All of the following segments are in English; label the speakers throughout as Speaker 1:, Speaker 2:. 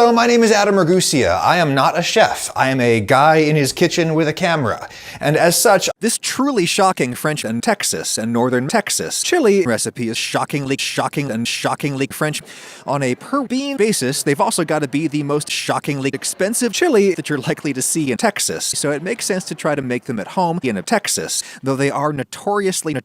Speaker 1: Hello, my name is Adam Ragusea. I am not a chef. I am a guy in his kitchen with a camera. And as such, this truly shocking French and Texas and northern Texas chili recipe is shockingly French. On a per bean basis, they've also got to be the most shockingly expensive chili that you're likely to see in Texas. So it makes sense to try to make them at home in Texas, though they are notoriously.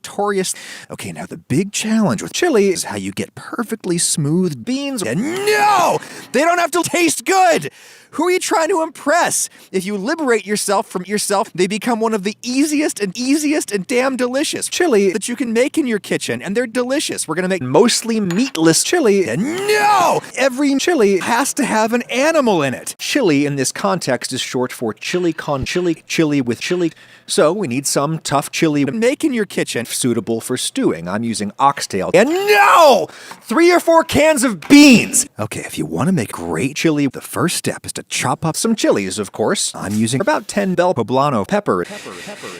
Speaker 1: Okay, now the big challenge with chili is how you get perfectly smooth beans. And no! They don't have to taste good! Who are you trying to impress? If you liberate yourself from yourself, they become one of the easiest and damn delicious chili that you can make in your kitchen, and they're delicious. We're gonna make mostly meatless chili, and no! Every chili has to have an animal in it. Chili in this context is short for chili con chili, chili with chili. So we need some tough chili to make in your kitchen suitable for stewing. I'm using oxtail. And no! 3 or 4 cans of beans! Okay, if you want to make great chili, the first step is to chop up some chilies, of course. I'm using about 10 bell poblano pepper.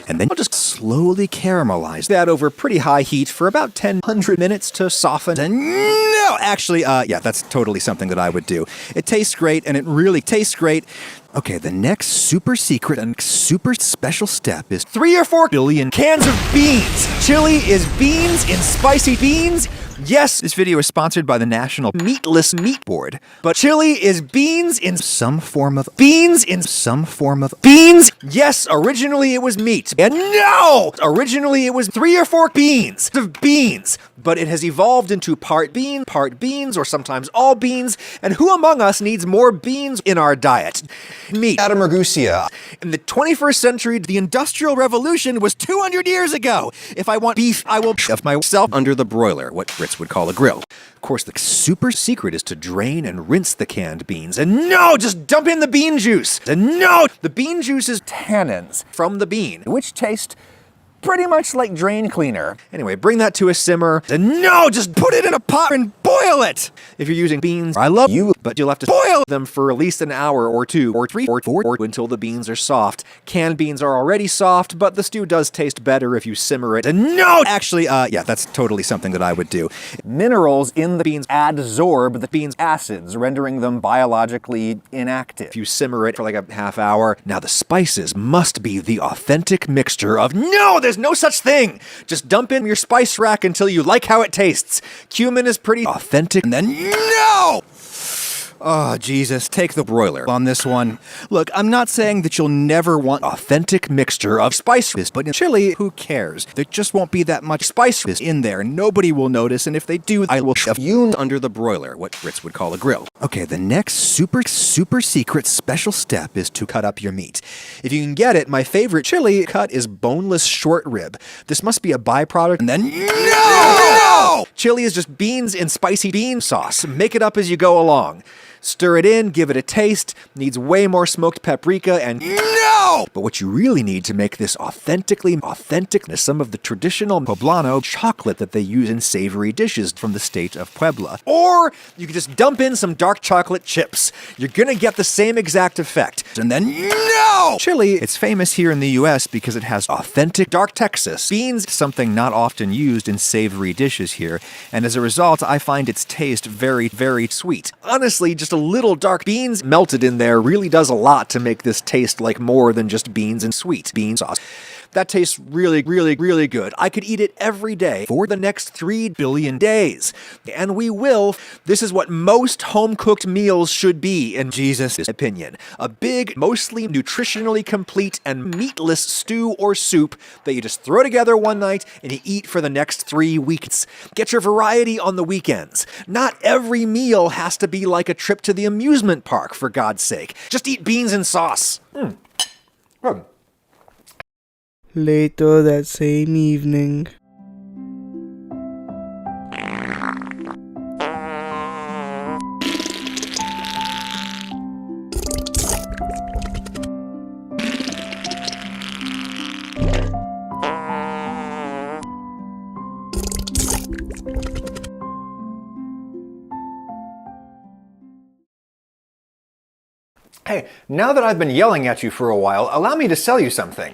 Speaker 1: And then I'll just slowly caramelize that over pretty high heat for about 100 minutes to soften. And no! Actually, yeah, that's totally something that I would do. It tastes great, and it really tastes great. Okay, the next super secret and super special step is 3 or 4 billion cans of beans. Chili is beans in spicy beans. Yes, this video is sponsored by the National Meatless Meat Board, but chili is beans in some form of beans. Yes, originally it was meat. And no! Originally it was 3 or 4 beans of beans, but it has evolved into part beans, or sometimes all beans, and who among us needs more beans in our diet? Me, Adam Ragusea. In the 21st century, the Industrial Revolution was 200 years ago. If I want beef, I will shove myself under the broiler, what Brits would call a grill. Of course, the super secret is to drain and rinse the canned beans. And no, just dump in the bean juice. And no, the bean juice is tannins from the bean, which taste pretty much like drain cleaner. Anyway, bring that to a simmer. And no, just put it in a pot and boil it! If you're using beans, I love you, but you'll have to boil them for at least an hour or 2 or 3 or 4 until the beans are soft. Canned beans are already soft, but the stew does taste better if you simmer it. And no! Actually, yeah, that's totally something that I would do. Minerals in the beans adsorb the beans' acids, rendering them biologically inactive. If you simmer it for like a half hour. Now the spices must be the authentic mixture of there's no such thing! Just dump in your spice rack until you like how it tastes. Cumin is pretty authentic, and then no! Oh, Jesus, take the broiler on this one. Look, I'm not saying that you'll never want authentic mixture of spices, but in chili, who cares? There just won't be that much spices in there. Nobody will notice, and if they do, I will shove you under the broiler, what Brits would call a grill. Okay, the next super secret special step is to cut up your meat. If you can get it, my favorite chili cut is boneless short rib. This must be a byproduct, and then no! Chili is just beans in spicy bean sauce. Make it up as you go along. Stir it in, give it a taste, needs way more smoked paprika, and no! But what you really need to make this authentic is some of the traditional poblano chocolate that they use in savory dishes from the state of Puebla. Or you can just dump in some dark chocolate chips. You're gonna get the same exact effect. And then no! Chili, it's famous here in the US because it has authentic dark Texas beans, something not often used in savory dishes here, and as a result, I find its taste very sweet. Honestly, just a little dark beans melted in there really does a lot to make this taste like more than just beans and sweet bean sauce. That tastes really good. I could eat it every day for the next 3 billion days. And we will. This is what most home-cooked meals should be, in Jesus' opinion. A big, mostly nutritionally complete and meatless stew or soup that you just throw together one night and you eat for the next 3 weeks. Get your variety on the weekends. Not every meal has to be like a trip to the amusement park, for God's sake. Just eat beans and sauce. Good.
Speaker 2: Later that same evening.
Speaker 1: Hey, now that I've been yelling at you for a while, allow me to sell you something.